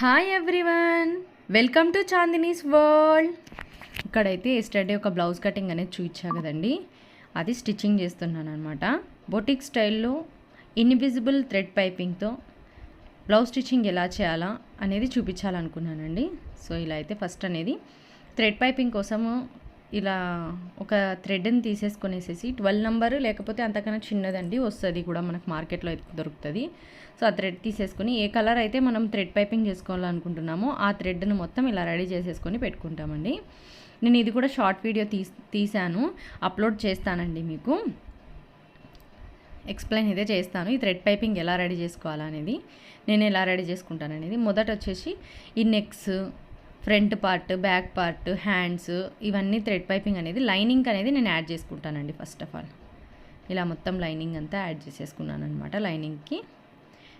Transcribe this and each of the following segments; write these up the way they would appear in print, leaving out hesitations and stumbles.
Hi everyone, welcome to Chandini's world. ఇక్కడైతే yesterday ఒక blouse cutting అనేది చూపించా కదండి, అది స్టిచ్చింగ్ చేస్తున్నాను అనమాట. బొటిక్ స్టైల్లో ఇన్విజిబుల్ థ్రెడ్ పైపింగ్తో బ్లౌజ్ స్టిచ్చింగ్ ఎలా చేయాలా అనేది చూపించాలనుకున్నానండి. సో ఇలా అయితే ఫస్ట్ అనేది థ్రెడ్ పైపింగ్ కోసము ఇలా ఒక థ్రెడ్ని తీసేసుకొనేసేసి 12 నెంబర్ లేకపోతే అంతకన్నా చిన్నదండి వస్తుంది కూడా, మనకు మార్కెట్లో అయితే దొరుకుతుంది. సో ఆ థ్రెడ్ తీసేసుకొని ఏ కలర్ అయితే మనం థ్రెడ్ పైపింగ్ చేసుకోవాలనుకుంటున్నామో ఆ థ్రెడ్ను మొత్తం ఇలా రెడీ చేసేసుకొని పెట్టుకుంటామండి. నేను ఇది కూడా షార్ట్ వీడియో తీసాను, అప్లోడ్ చేస్తానండి. మీకు ఎక్స్ప్లెయిన్ అయితే చేస్తాను ఈ థ్రెడ్ పైపింగ్ ఎలా రెడీ చేసుకోవాలనేది, నేను ఎలా రెడీ చేసుకుంటాననేది. మొదట వచ్చేసి ఈ neck, front part, back part, hands ఇవన్నీ థ్రెడ్ పైపింగ్ అనేది లైనింగ్ అనేది నేను యాడ్ చేసుకుంటానండి. ఫస్ట్ ఆఫ్ ఆల్ ఇలా మొత్తం లైనింగ్ అంతా యాడ్ చేసేసుకున్నాను అనమాట. లైనింగ్కి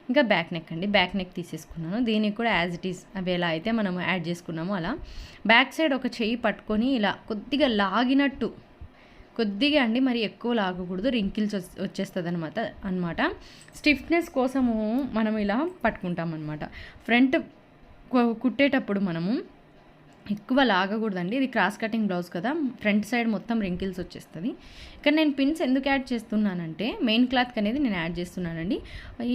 ఇంకా బ్యాక్ నెక్ అండి, బ్యాక్ నెక్ తీసేసుకున్నాను. దీనికి కూడా యాజ్ ఇట్ ఈస్ అవి ఎలా అయితే మనం యాడ్ చేసుకున్నామో అలా బ్యాక్ సైడ్ ఒక చెయ్యి పట్టుకొని ఇలా కొద్దిగా లాగినట్టు, కొద్దిగా అండి మరి ఎక్కువ లాగకూడదు, రింకిల్స్ వచ్చేస్తుంది అనమాట. స్టిఫ్నెస్ కోసము మనం ఇలా పట్టుకుంటాం అనమాట. ఫ్రంట్ కుట్టేటప్పుడు మనము ఎక్కువ లాగకూడదండి, ఇది క్రాస్ కటింగ్ బ్లౌజ్ కదా, ఫ్రంట్ సైడ్ మొత్తం రింకిల్స్ వచ్చేస్తుంది. ఇక్కడ నేను పిన్స్ ఎందుకు యాడ్ చేస్తున్నానంటే మెయిన్ క్లాత్కి అనేది నేను యాడ్ చేస్తున్నానండి.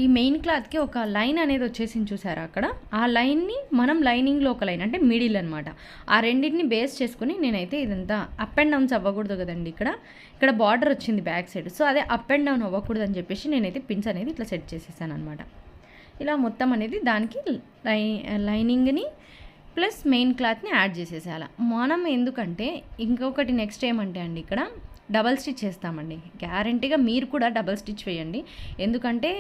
ఈ మెయిన్ క్లాత్కి ఒక లైన్ అనేది వచ్చేసింది చూసారా అక్కడ, ఆ లైన్ని మనం లైనింగ్లో ఒక లైన్ అంటే మిడిల్ అనమాట, ఆ రెండింటిని బేస్ చేసుకుని నేనైతే ఇదంతా అప్ అండ్ డౌన్స్ అవ్వకూడదు కదండి. ఇక్కడ బార్డర్ వచ్చింది బ్యాక్ సైడ్, సో అదే అప్ అండ్ డౌన్ అవ్వకూడదు అని చెప్పేసి నేనైతే పిన్స్ అనేది ఇట్లా సెట్ చేసేసాను అనమాట. ఇలా మొత్తం అనేది దానికి లైనింగ్ని ప్లస్ మెయిన్ క్లాత్ని యాడ్ చేసేసేయాలి మనం. ఎందుకంటే ఇంకొకటి నెక్స్ట్ ఏమంటే అండి, ఇక్కడ డబల్ స్టిచ్ చేస్తామండి. గ్యారంటీగా మీరు కూడా డబల్ స్టిచ్ వేయండి, ఎందుకంటే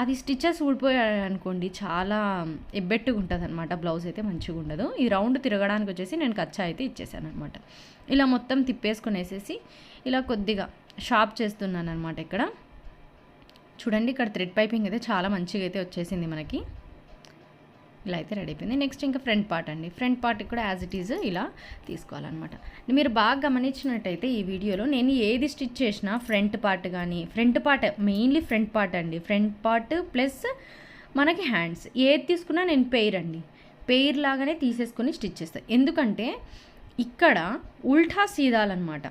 అది స్టిచెస్ ఊడిపోయాయి అనుకోండి చాలా ఎబ్బెట్టుగా ఉంటుంది అనమాట, బ్లౌజ్ అయితే మంచిగా ఉండదు. ఈ రౌండ్ తిరగడానికి వచ్చేసి నేను కచ్చా అయితే ఇచ్చేసాను అనమాట. ఇలా మొత్తం తిప్పేసుకొని వేసేసి ఇలా కొద్దిగా షార్ప్ చేస్తున్నాను అనమాట. ఇక్కడ చూడండి, ఇక్కడ థ్రెడ్ పైపింగ్ అయితే చాలా మంచిగా అయితే వచ్చేసింది మనకి. ఇలా అయితే రెడీ అయిపోయింది. నెక్స్ట్ ఇంకా ఫ్రంట్ పార్ట్ అండి, ఫ్రంట్ పార్ట్ కూడా యాజ్ ఇట్ ఈజ్ ఇలా తీసుకోవాలన్నమాట. మీరు బాగా గమనించినట్టయితే ఈ వీడియోలో నేను ఏది స్టిచ్ చేసినా ఫ్రంట్ పార్ట్ కానీ, front part mainly front part అండి, ఫ్రంట్ పార్ట్ ప్లస్ మనకి హ్యాండ్స్ ఏది తీసుకున్నా నేను పెయిర్ లాగానే తీసేసుకొని స్టిచ్ చేస్తాను. ఎందుకంటే ఇక్కడ ఉల్టా సీదాలన్నమాట,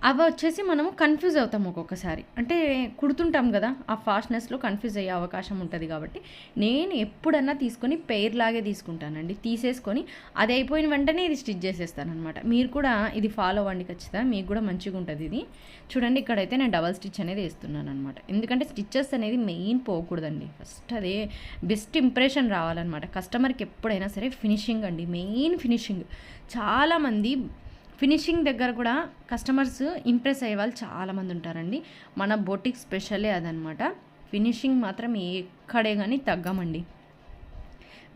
అవి వచ్చేసి మనము కన్ఫ్యూజ్ అవుతాము ఒక్కొక్కసారి, అంటే కుడుతుంటాం కదా, ఆ ఫాస్ట్నెస్లో కన్ఫ్యూజ్ అయ్యే అవకాశం ఉంటుంది. కాబట్టి నేను ఎప్పుడన్నా తీసుకొని పెయిర్ లాగే తీసుకుంటానండి, తీసేసుకొని అది అయిపోయిన వెంటనే ఇది స్టిచ్ చేసేస్తాను అనమాట. మీరు కూడా ఇది ఫాలో అవ్వండి ఖచ్చితంగా, మీకు కూడా మంచిగా ఉంటుంది ఇది. చూడండి, ఇక్కడైతే నేను డబల్ స్టిచ్ అనేది వేస్తున్నాను అనమాట, ఎందుకంటే స్టిచ్చెస్ అనేది మెయిన్ పోకూడదండి. ఫస్ట్ అదే బెస్ట్ ఇంప్రెషన్ రావాలన్నమాట కస్టమర్కి ఎప్పుడైనా సరే. ఫినిషింగ్ అండి, మెయిన్ ఫినిషింగ్. చాలామంది ఫినిషింగ్ దగ్గర కూడా కస్టమర్స్ ఇంప్రెస్ అయ్యే వాళ్ళు చాలామంది ఉంటారండి. మన బొటిక్ స్పెషలే అదనమాట. ఫినిషింగ్ మాత్రం ఎక్కడే కానీ తగ్గమండి.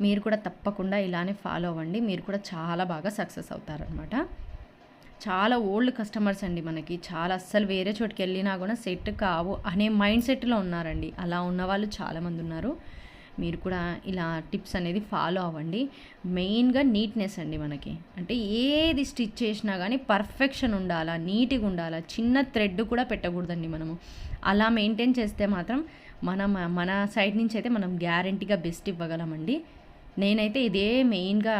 మీరు కూడా తప్పకుండా ఇలానే ఫాలో అవ్వండి, మీరు కూడా చాలా బాగా సక్సెస్ అవుతారనమాట. చాలా ఓల్డ్ కస్టమర్స్ అండి మనకి, చాలా అస్సలు వేరే చోటుకి వెళ్ళినా కూడా సెట్ కావు అనే మైండ్ సెట్లో ఉన్నారండి. అలా ఉన్న వాళ్ళు చాలామంది ఉన్నారు. మీరు కూడా ఇలా టిప్స్ అనేది ఫాలో అవ్వండి. మెయిన్గా నీట్నెస్ అండి మనకి, అంటే ఏది స్టిచ్ చేసినా కానీ పర్ఫెక్షన్ ఉండాలా, నీట్గా ఉండాలా, చిన్న థ్రెడ్ కూడా పెట్టకూడదండి మనము. అలా మెయింటైన్ చేస్తే మాత్రం మన సైడ్ నుంచి అయితే మనం గ్యారంటీగా బెస్ట్ ఇవ్వగలమండి. నేనైతే ఇదే మెయిన్గా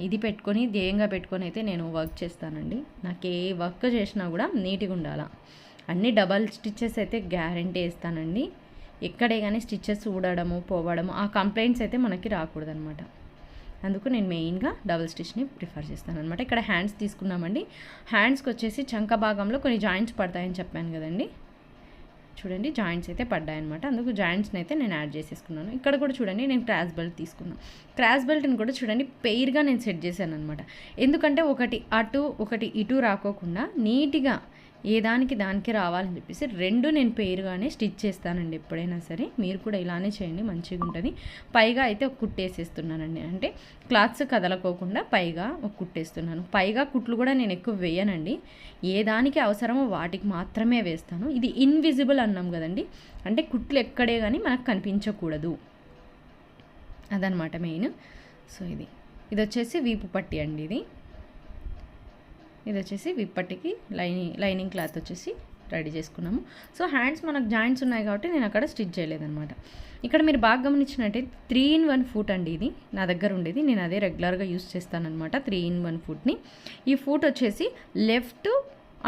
ఇది పెట్టుకొని ధ్యేయంగా పెట్టుకొని అయితే నేను వర్క్ చేస్తానండి. నాకు ఏ వర్క్ చేసినా కూడా నీట్గా ఉండాలా. అన్ని డబల్ స్టిచ్చెస్ అయితే గ్యారంటీ వేస్తానండి. ఎక్కడే కానీ స్టిచ్చెస్ ఊడడము పోవడము ఆ కంప్లైంట్స్ అయితే మనకి రాకూడదనమాట. అందుకు నేను మెయిన్గా డబుల్ స్టిచ్ని ప్రిఫర్ చేస్తాను అనమాట. ఇక్కడ హ్యాండ్స్ తీసుకున్నామండి. హ్యాండ్స్కి వచ్చేసి చంక భాగంలో కొన్ని జాయింట్స్ పడతాయని చెప్పాను కదండి. చూడండి, జాయింట్స్ అయితే పడ్డాయన్నమాట, అందుకు జాయింట్స్ని అయితే నేను యాడ్ చేసేసుకున్నాను. ఇక్కడ కూడా చూడండి, నేను క్రాస్ బెల్ట్ తీసుకున్నాను. క్రాస్ బెల్ట్ని కూడా చూడండి పెయిర్గా నేను సెట్ చేశాను అనమాట. ఎందుకంటే ఒకటి అటు ఒకటి ఇటు రాకోకుండా నీట్గా ఏ దానికి రావాలని చెప్పేసి రెండు నేను పెయిర్గానే స్టిచ్ చేస్తానండి ఎప్పుడైనా సరే. మీరు కూడా ఇలానే చేయండి, మంచిగా ఉంటుంది. పైగా అయితే ఒక కుట్టేసేస్తున్నానండి, అంటే క్లాత్స్ కదలకోకుండా పైగా ఒక కుట్టేస్తున్నాను. పైగా కుట్లు కూడా నేను ఎక్కువ వేయనండి, ఏ దానికి అవసరమో వాటికి మాత్రమే వేస్తాను. ఇది ఇన్విజిబుల్ అన్నాం కదండి, అంటే కుట్లు ఎక్కడే కానీ మనకు కనిపించకూడదు, అదనమాట మెయిన్. సో ఇది వచ్చేసి వీపు పట్టి అండి. ఇది వచ్చేసి విప్పటికి లైనింగ్ క్లాత్ వచ్చేసి రెడీ చేసుకున్నాము. సో హ్యాండ్స్ మనకు జాయింట్స్ ఉన్నాయి కాబట్టి నేను అక్కడ స్టిచ్ చేయలేదన్నమాట. ఇక్కడ మీరు బాగా గమనించినట్టే 3-in-1 ఫూట్ అండి ఇది నా దగ్గర ఉండేది. నేను అదే రెగ్యులర్గా యూస్ చేస్తానన్నమాట 3-in-1 ఫూట్ని. ఈ ఫూట్ వచ్చేసి లెఫ్ట్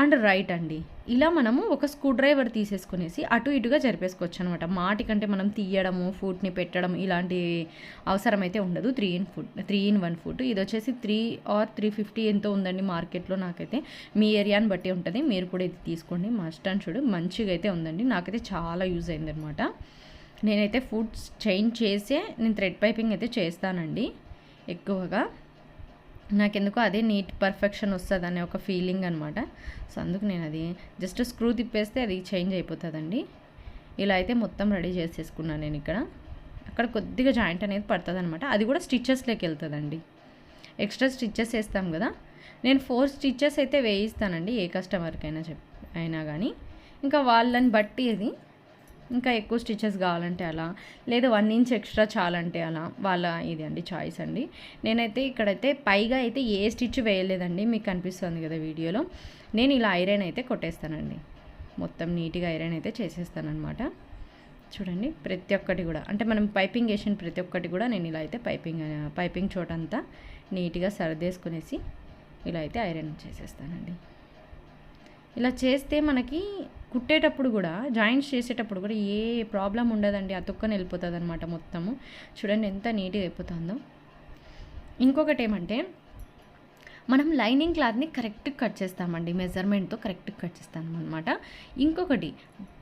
అండ్ రైట్ అండి. ఇలా మనము ఒక స్క్రూ డ్రైవర్ తీసేసుకునేసి అటు ఇటుగా జరిపేసుకోవచ్చు అనమాట. మాటికంటే మనం తీయడము ఫూట్ని పెట్టడం ఇలాంటి అవసరం అయితే ఉండదు. 3-in-1 ఫూట్ ఇది వచ్చేసి 3 or 350 ఎంతో ఉందండి మార్కెట్లో. నాకైతే మీ ఏరియాని బట్టి ఉంటుంది, మీరు కూడా ఇది తీసుకోండి. మస్ట్ అండ్ షుడ్ మంచిగా అయితే ఉందండి, నాకైతే చాలా యూజ్ అయింది అనమాట. నేనైతే ఫుడ్ చేంజ్ చేసే నేను థ్రెడ్ పైపింగ్ అయితే చేస్తానండి ఎక్కువగా. నాకెందుకో అదే నీట్ పర్ఫెక్షన్ వస్తుంది అనే ఒక ఫీలింగ్ అనమాట. సో అందుకు నేను అది జస్ట్ స్క్రూ తిప్పేస్తే అది చేంజ్ అయిపోతుందండి. ఇలా అయితే మొత్తం రెడీ చేసేసుకున్నాను నేను. అక్కడ కొద్దిగా జాయింట్ అనేది పడుతుంది అనమాట, అది కూడా స్టిచ్చెస్లోకి వెళ్తుందండి. ఎక్స్ట్రా స్టిచ్చెస్ వేస్తాం కదా, నేను 4 స్టిచ్చెస్ అయితే వేయిస్తానండి ఏ కస్టమర్కైనా అయినా కానీ. ఇంకా వాళ్ళని బట్టి అది ఇంకా ఎక్కువ స్టిచెస్ కావాలంటే అలా, లేదా 1 ఇంచ్ ఎక్స్ట్రా చాలంటే అలా, వాళ్ళ ఇది అండి చాయిస్ అండి. నేనైతే ఇక్కడైతే పైగా అయితే ఏ స్టిచ్ వేయలేదండి, మీకు కనిపిస్తుంది కదా వీడియోలో. నేను ఇలా ఐరన్ అయితే కొట్టేస్తానండి, మొత్తం నీట్గా ఐరన్ అయితే చేసేస్తానమాట. చూడండి ప్రతి ఒక్కటి కూడా, అంటే మనం పైపింగ్ వేసిన ప్రతి ఒక్కటి కూడా నేను ఇలా అయితే పైపింగ్ చోటంతా నీట్గా సర్దేసుకునేసి ఇలా అయితే ఐరన్ చేసేస్తానండి. ఇలా చేస్తే మనకి కుట్టేటప్పుడు కూడా, జాయింట్స్ చేసేటప్పుడు కూడా ఏ ప్రాబ్లం ఉండదండి, అతుక్కని వెళ్ళిపోతుంది అనమాట మొత్తము. చూడండి ఎంత నీట్గా అయిపోతుందో. ఇంకొకటి ఏమంటే మనం లైనింగ్ క్లాత్ని కరెక్ట్గా కట్ చేస్తామండి, మెజర్మెంట్తో కరెక్ట్గా కట్ చేస్తాం అనమాట. ఇంకొకటి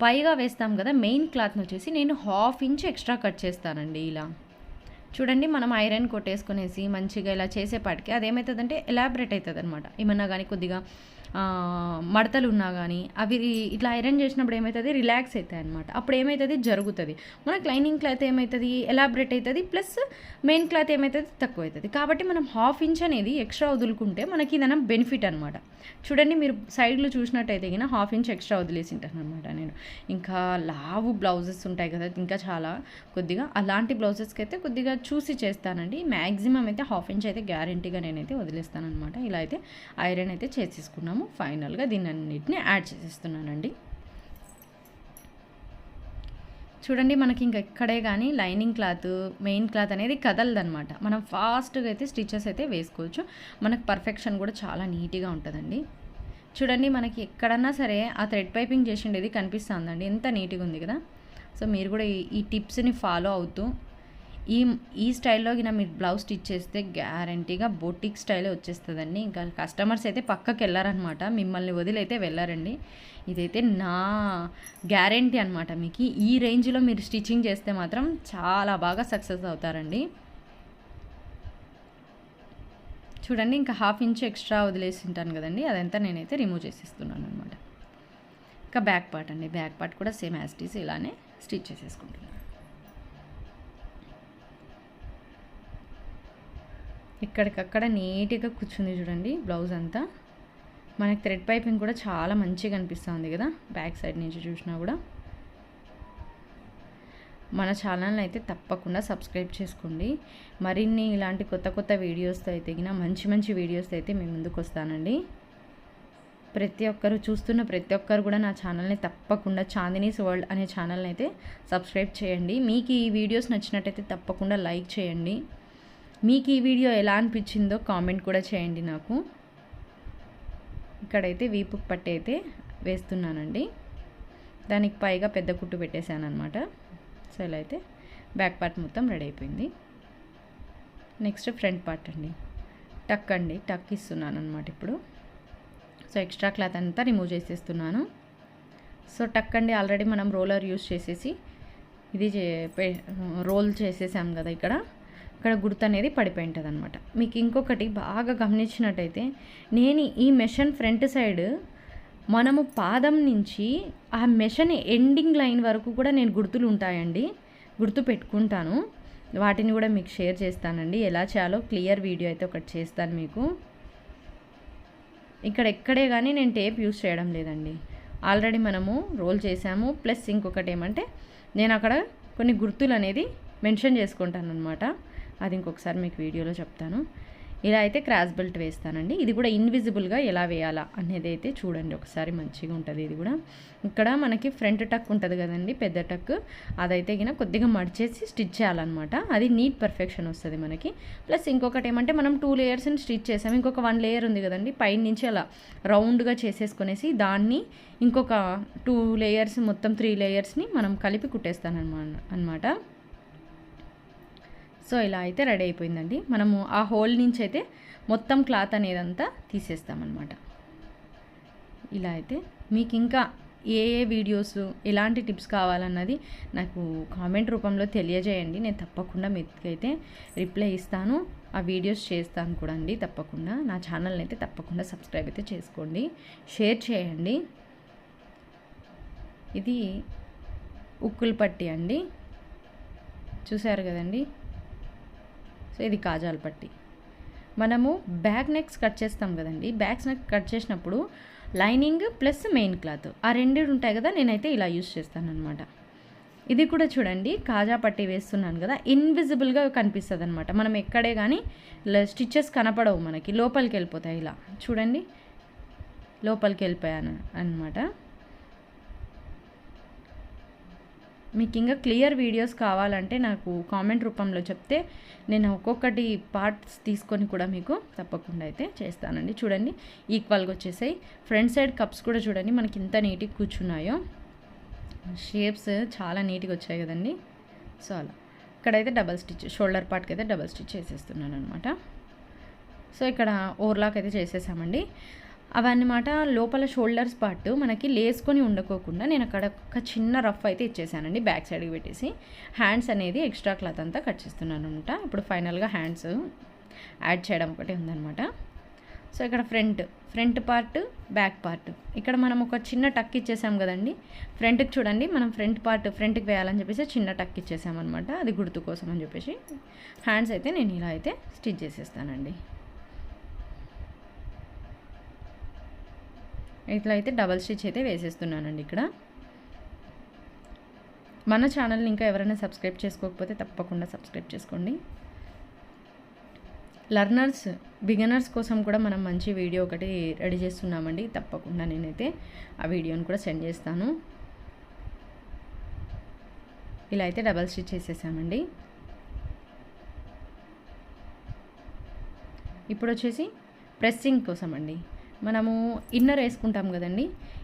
పైగా వేస్తాం కదా మెయిన్ క్లాత్ని వచ్చేసి నేను 1/2 ఇంచ్ ఎక్స్ట్రా కట్ చేస్తానండి. ఇలా చూడండి, మనం ఐరన్ కొట్టేసుకునేసి మంచిగా ఇలా చేసేపాటికి అదేమవుతుందంటే ఎలాబరేట్ అవుతుంది అనమాట. ఏమన్నా కానీ కొద్దిగా మడతలు ఉన్నా కానీ అవి ఇట్లా ఐరన్ చేసినప్పుడు ఏమవుతుంది, రిలాక్స్ అవుతాయి అనమాట. అప్పుడు ఏమవుతుంది, జరుగుతుంది. మనకు లైనింగ్ క్లాత్ ఏమవుతుంది, ఎలాబరేట్ అవుతుంది, ప్లస్ మెయిన్ క్లాత్ ఏమవుతుంది, తక్కువ అవుతుంది. కాబట్టి మనం 1/2 ఇంచ్ అనేది ఎక్స్ట్రా వదులుకుంటే మనకి ఇదన్నా బెనిఫిట్ అనమాట. చూడండి, మీరు సైడ్లో చూసినట్టయితే కింద 1/2 ఇంచ్ ఎక్స్ట్రా వదిలేసి ఉంటాను అనమాట నేను. ఇంకా లావు బ్లౌజెస్ ఉంటాయి కదా, ఇంకా చాలా కొద్దిగా అలాంటి బ్లౌజెస్కి అయితే కొద్దిగా చూసి చేస్తానండి. మ్యాక్సిమం అయితే 1/2 ఇంచ్ అయితే గ్యారంటీగా నేనైతే వదిలేస్తాను అనమాట. ఇలా అయితే ఐరన్ అయితే చేసేసుకున్నాము. ఫైనల్గా దీన్ని అన్నిటిని యాడ్ చేసేస్తున్నానండి. చూడండి, మనకి ఇంకా ఎక్కడే కానీ లైనింగ్ క్లాత్ మెయిన్ క్లాత్ అనేది కదలదనమాట. మనం ఫాస్ట్గా అయితే స్టిచెస్ అయితే వేసుకోవచ్చు. మనకు పర్ఫెక్షన్ కూడా చాలా నీట్గా ఉంటుందండి. చూడండి, మనకి ఎక్కడన్నా సరే ఆ థ్రెడ్ పైపింగ్ చేసిండేది కనిపిస్తుందండి, ఎంత నీట్గా ఉంది కదా. సో మీరు కూడా ఈ టిప్స్ని ఫాలో అవుతూ ఈ స్టైల్లో కింద మీరు బ్లౌజ్ స్టిచ్ చేస్తే గ్యారంటీగా బొటిక్ స్టైలే వచ్చేస్తుందండి. ఇంకా కస్టమర్స్ అయితే పక్కకి వెళ్ళారనమాట, మిమ్మల్ని వదిలైతే వెళ్ళారండి. ఇదైతే నా గ్యారంటీ అనమాట. మీకు ఈ రేంజ్లో మీరు స్టిచ్చింగ్ చేస్తే మాత్రం చాలా బాగా సక్సెస్ అవుతారండి. చూడండి, ఇంకా 1/2 ఇంచ్ ఎక్స్ట్రా వదిలేసి ఉంటాను కదండి, అదంతా నేనైతే రిమూవ్ చేసేస్తున్నాను అనమాట. ఇంకా బ్యాక్ పార్ట్ అండి, బ్యాక్ పార్ట్ కూడా సేమ్ యాజ్ ఇట్ ఈజ్ ఇలానే స్టిచ్ చేసేసుకుంటున్నాను. ఇక్కడికక్కడ నీట్గా కూర్చుంది చూడండి బ్లౌజ్ అంతా. మనకి థ్రెడ్ పైపింగ్ కూడా చాలా మంచిగా అనిపిస్తుంది కదా, బ్యాక్ సైడ్ నుంచి చూసినా కూడా. మన ఛానల్ని అయితే తప్పకుండా సబ్స్క్రైబ్ చేసుకోండి. మరిన్ని ఇలాంటి కొత్త కొత్త వీడియోస్తో అయితే మంచి మంచి వీడియోస్తో అయితే మేము ముందుకు వస్తానండి. ప్రతి ఒక్కరు చూస్తున్న ప్రతి ఒక్కరు కూడా నా ఛానల్ని తప్పకుండా చాందినీస్ వరల్డ్ అనే ఛానల్ని అయితే సబ్స్క్రైబ్ చేయండి. మీకు ఈ వీడియోస్ నచ్చినట్టయితే తప్పకుండా లైక్ చేయండి. మీకు ఈ వీడియో ఎలా అనిపించిందో కామెంట్ కూడా చేయండి నాకు. ఇక్కడైతే వీపు పట్టి అయితే వేస్తున్నానండి, దానికి పైగా పెద్ద కుట్టు పెట్టేశాను అనమాట. సో ఇలా అయితే బ్యాక్ పార్ట్ మొత్తం రెడీ అయిపోయింది. నెక్స్ట్ ఫ్రంట్ పార్ట్ అండి, టక్ అండి, టక్ ఇస్తున్నాను అనమాట ఇప్పుడు. సో ఎక్స్ట్రా క్లాత్ అంతా రిమూవ్ చేసేస్తున్నాను. సో టక్ అండి, ఆల్రెడీ మనం రోలర్ యూస్ చేసేసి ఇది రోల్ చేసేసాం కదా, ఇక్కడ గుర్తు అనేది పడిపోయి ఉంటుంది అనమాట. మీకు ఇంకొకటి బాగా గమనించినట్టయితే నేను ఈ మెషిన్ ఫ్రంట్ సైడ్ మనము పాదం నుంచి ఆ మెషిన్ ఎండింగ్ లైన్ వరకు కూడా నేను గుర్తులు ఉంటాయండి, గుర్తు పెట్టుకుంటాను. వాటిని కూడా మీకు షేర్ చేస్తానండి, ఎలా చేయాలో క్లియర్ వీడియో అయితే ఒకటి చేస్తాను మీకు. ఇక్కడ ఎక్కడే కానీ నేను టేప్ యూస్ చేయడం లేదండి, ఆల్రెడీ మనము రోల్ చేసాము. ప్లస్ ఇంకొకటి ఏమంటే నేను అక్కడ కొన్ని గుర్తులు అనేది మెన్షన్ చేసుకుంటాను అనమాట, అది ఇంకొకసారి మీకు వీడియోలో చెప్తాను. ఇలా అయితే క్రాస్ బెల్ట్ వేస్తానండి. ఇది కూడా ఇన్విజిబుల్గా ఎలా వేయాలా అనేది అయితే చూడండి ఒకసారి, మంచిగా ఉంటుంది ఇది కూడా. ఇక్కడ మనకి ఫ్రంట్ టక్ ఉంటుంది కదండి, పెద్ద టక్, అదైతే గిన కొద్దిగా మడిచేసి స్టిచ్ చేయాలన్నమాట. అది నీట్ పర్ఫెక్షన్ వస్తుంది మనకి. ప్లస్ ఇంకొకటి ఏమంటే మనం 2 లేయర్స్ని స్టిచ్ చేసాం, ఇంకొక 1 లేయర్ ఉంది కదండి పైన నుంచి అలా రౌండ్గా చేసేసుకునేసి దాన్ని ఇంకొక 2 లేయర్స్ మొత్తం 3 లేయర్స్ని మనం కలిపి కుట్టేస్తాను అన్నమాట. సో ఇలా అయితే రెడీ అయిపోయిందండి. మనము ఆ హోల్ నుంచి అయితే మొత్తం క్లాత్ అనేదంతా తీసేస్తామన్నమాట. ఇలా అయితే మీకు ఇంకా ఏ వీడియోస్ ఎలాంటి టిప్స్ కావాలన్నది నాకు కామెంట్ రూపంలో తెలియజేయండి. నేను తప్పకుండా మీకైతే రిప్లై ఇస్తాను, ఆ వీడియోస్ చేస్తాను కూడా అండి. తప్పకుండా నా ఛానల్ని అయితే తప్పకుండా సబ్స్క్రైబ్ అయితే చేసుకోండి, షేర్ చేయండి. ఇది ఉక్కుల పట్టి అండి, చూసారు కదండి. సో ఇది కాజాల పట్టి. మనము బ్యాక్ నెక్స్ కట్ చేస్తాం కదండి, బ్యాక్ నెక్ కట్ చేసినప్పుడు లైనింగ్ ప్లస్ మెయిన్ క్లాత్ ఆ రెండు ఉంటాయి కదా, నేనైతే ఇలా యూజ్ చేస్తాను అనమాట. ఇది కూడా చూడండి, కాజా పట్టి వేస్తున్నాను కదా, ఇన్విజిబుల్గా కనిపిస్తుంది అనమాట. మనం ఎక్కడే కానీ స్టిచ్చెస్ కనపడవు మనకి, లోపలికి వెళ్ళిపోతాయి. ఇలా చూడండి, లోపలికి వెళ్ళిపోయాను అనమాట. మీకు ఇంకా క్లియర్ వీడియోస్ కావాలంటే నాకు కామెంట్ రూపంలో చెప్తే నేను ఒక్కొక్కటి పార్ట్స్ తీసుకొని కూడా మీకు తప్పకుండా అయితే చేస్తానండి. చూడండి, ఈక్వల్గా వచ్చేసాయి. ఫ్రంట్ సైడ్ కప్స్ కూడా చూడండి మనకి ఇంత నీట్గా కూర్చున్నాయో, షేప్స్ చాలా నీట్గా వచ్చాయి కదండి. సో అలా ఇక్కడైతే డబల్ స్టిచ్, షోల్డర్ పార్ట్కి అయితే డబల్ స్టిచ్ చేసేస్తున్నాను అనమాట. సో ఇక్కడ ఓవర్లాక్ అయితే చేసేసామండి. అవన్నమాట లోపల షోల్డర్స్ పార్ట్ మనకి లేసుకొని ఉండకోకుండా నేను అక్కడ ఒక చిన్న రఫ్ అయితే ఇచ్చేసానండి, బ్యాక్ సైడ్కి పెట్టేసి. హ్యాండ్స్ అనేది ఎక్స్ట్రా క్లాత్ అంతా కట్ చేస్తున్నాను అనమాట. ఇప్పుడు ఫైనల్గా హ్యాండ్స్ యాడ్ చేయడం ఒకటి ఉందన్నమాట. సో ఇక్కడ ఫ్రంట్ పార్ట్, బ్యాక్ పార్ట్, ఇక్కడ మనం ఒక చిన్న టక్ ఇచ్చేసాం కదండి ఫ్రంట్కి. చూడండి, మనం ఫ్రంట్కి వేయాలని చెప్పేసి చిన్న టక్ ఇచ్చేసామన్నమాట, అది గుర్తు కోసం అని చెప్పేసి. హ్యాండ్స్ అయితే నేను ఇలా అయితే స్టిచ్ చేసేస్తానండి. ఇట్లా అయితే డబల్ స్టిచ్ అయితే వేసేస్తున్నానండి ఇక్కడ. మన ఛానల్ని ఇంకా ఎవరైనా సబ్స్క్రైబ్ చేసుకోకపోతే తప్పకుండా సబ్స్క్రైబ్ చేసుకోండి. లర్నర్స్, బిగినర్స్ కోసం కూడా మనం మంచి వీడియో ఒకటి రెడీ చేస్తున్నామండి. తప్పకుండా నేనైతే ఆ వీడియోని కూడా సెండ్ చేస్తాను. ఇలా అయితే డబల్ స్టిచ్ చేసేసామండి. ఇప్పుడు వచ్చేసి ప్రెస్సింగ్ కోసం అండి, మనము ఇన్నర్ వేసుకుంటాం కదండి,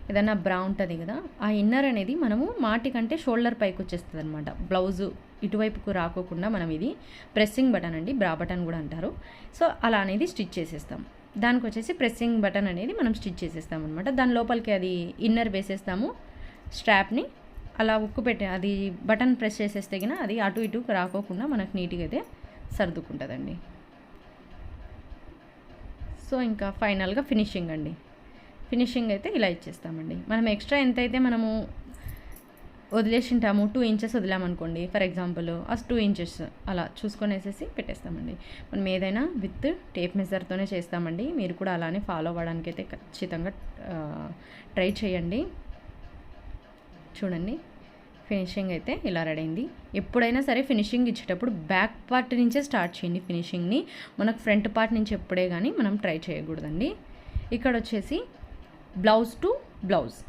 ఏదన్నా బ్రా ఉంటుంది కదా, ఆ ఇన్నర్ అనేది మనము మాటి కంటే షోల్డర్ పైకి వచ్చేస్తుంది అనమాట. బ్లౌజు ఇటువైపుకు రాకోకుండా మనం ఇది ప్రెస్సింగ్ బటన్ అండి, బ్రా బటన్ కూడా అంటారు. సో అలా అనేది స్టిచ్ చేసేస్తాం. దానికి వచ్చేసి ప్రెస్సింగ్ బటన్ అనేది మనం స్టిచ్ చేసేస్తాం అనమాట. దాని లోపలికి అది ఇన్నర్ వేసేస్తాము, స్ట్రాప్ని అలా ఉక్కు పెట్టి అది బటన్ ప్రెస్ చేసేస్తే గిన అది అటు ఇటు రాకోకుండా మనకు నీట్గా అయితే సర్దుకుంటుందండి. సో ఇంకా ఫైనల్గా ఫినిషింగ్ అండి, ఫినిషింగ్ అయితే ఇలా ఇచ్చేస్తామండి. మనం ఎక్స్ట్రా ఎంతైతే మనము వదిలేసింటాము, 2 ఇంచెస్ వదిలామనుకోండి ఫర్ ఎగ్జాంపుల్, ఆ 2 ఇంచెస్ అలా చూసుకొని వేసేసి పెట్టేస్తామండి. మనం ఏదైనా విత్ టేప్ మెజర్తోనే చేస్తామండి. మీరు కూడా అలానే ఫాలో అవ్వడానికి అయితే ఖచ్చితంగా ట్రై చేయండి. చూడండి, ఫినిషింగ్ అయితే ఇలా రెడీ అయింది. ఎప్పుడైనా సరే ఫినిషింగ్ ఇచ్చేటప్పుడు బ్యాక్ పార్ట్ నుంచే స్టార్ట్ చేయండి ఫినిషింగ్ని, మనకు ఫ్రంట్ పార్ట్ నుంచి ఎప్పుడే కానీ మనం ట్రై చేయకూడదండి. ఇక్కడ వచ్చేసి బ్లౌజ్ టు బ్లౌజ్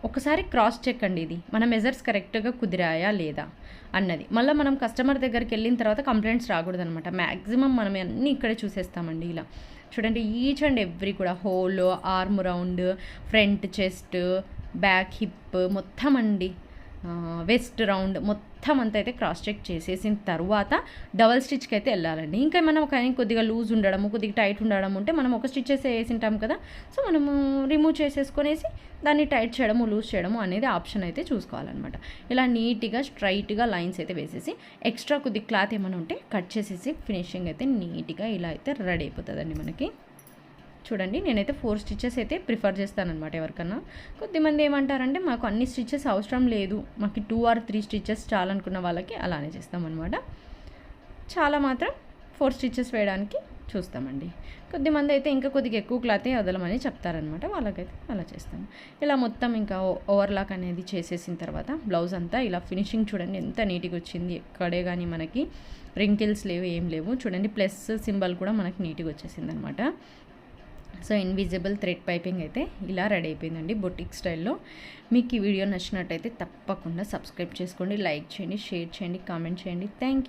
ఒకసారి క్రాస్ చెక్ అండి, ఇది మన మెజర్స్ కరెక్ట్గా కుదిరాయా లేదా అన్నది. మళ్ళీ మనం కస్టమర్ దగ్గరికి వెళ్ళిన తర్వాత కంప్లైంట్స్ రాకూడదు అనమాట. మ్యాక్సిమం మనం అన్నీ ఇక్కడే చూసేస్తామండి. ఇలా చూడండి, ఈచ్ అండ్ ఎవ్రీ కూడా whole, arm round, front chest, back hip మొత్తం అండి, వెస్ట్ రౌండ్ మొత్తం అంతా అయితే క్రాస్ చెక్ చేసేసిన తర్వాత డబల్ స్టిచ్కి అయితే వెళ్ళాలండి. ఇంకా మనం కానీ కొద్దిగా లూజ్ ఉండడము, కొద్దిగా టైట్ ఉండడం ఉంటే మనం ఒక స్టిచ్ వేసింటాం కదా, సో మనము రిమూవ్ చేసేసుకునేసి దాన్ని టైట్ చేయడము, లూజ్ చేయడము అనేది ఆప్షన్ అయితే చూసుకోవాలన్నమాట. ఇలా నీట్గా స్ట్రైట్గా లైన్స్ అయితే వేసేసి ఎక్స్ట్రా కొద్ది క్లాత్ ఏమైనా ఉంటే కట్ చేసేసి ఫినిషింగ్ అయితే నీట్గా ఇలా అయితే రెడీ అయిపోతుందండి మనకి. చూడండి, నేనైతే 4 స్టిచెస్ అయితే ప్రిఫర్ చేస్తానన్నమాట ఎవరికన్నా. కొద్దిమంది ఏమంటారంటే మాకు అన్ని స్టిచెస్ అవసరం లేదు, మాకు 2 or 3 స్టిచెస్ చాలనుకున్న వాళ్ళకి అలానే చేస్తామన్నమాట. చాలా మాత్రం 4 స్టిచెస్ వేయడానికి చూస్తామండి. కొద్దిమంది అయితే ఇంకా కొద్దిగా ఎక్కువ క్లాతే వదలమని చెప్తారనమాట. వాళ్ళకైతే అలా చేస్తాను. ఇలా మొత్తం ఇంకా ఓవర్లాక్ అనేది చేసేసిన తర్వాత బ్లౌజ్ అంతా ఇలా ఫినిషింగ్ చూడండి ఎంత నీట్గా వచ్చింది. ఎక్కడే కానీ మనకి రింకిల్స్ లేవు, ఏం లేవు. చూడండి ప్లస్ సింబల్ కూడా మనకి నీట్గా వచ్చేసింది అనమాట. సో ఇన్విజిబుల్ థ్రెడ్ పైపింగ్ అయితే ఇలా రెడీ అయిపోయిందండి బొటిక్ స్టైల్లో. మీకు ఈ వీడియో నచ్చినట్టయితే తప్పకుండా సబ్స్క్రైబ్ చేసుకోండి, లైక్ చేయండి, షేర్ చేయండి, కామెంట్ చేయండి. Thank you.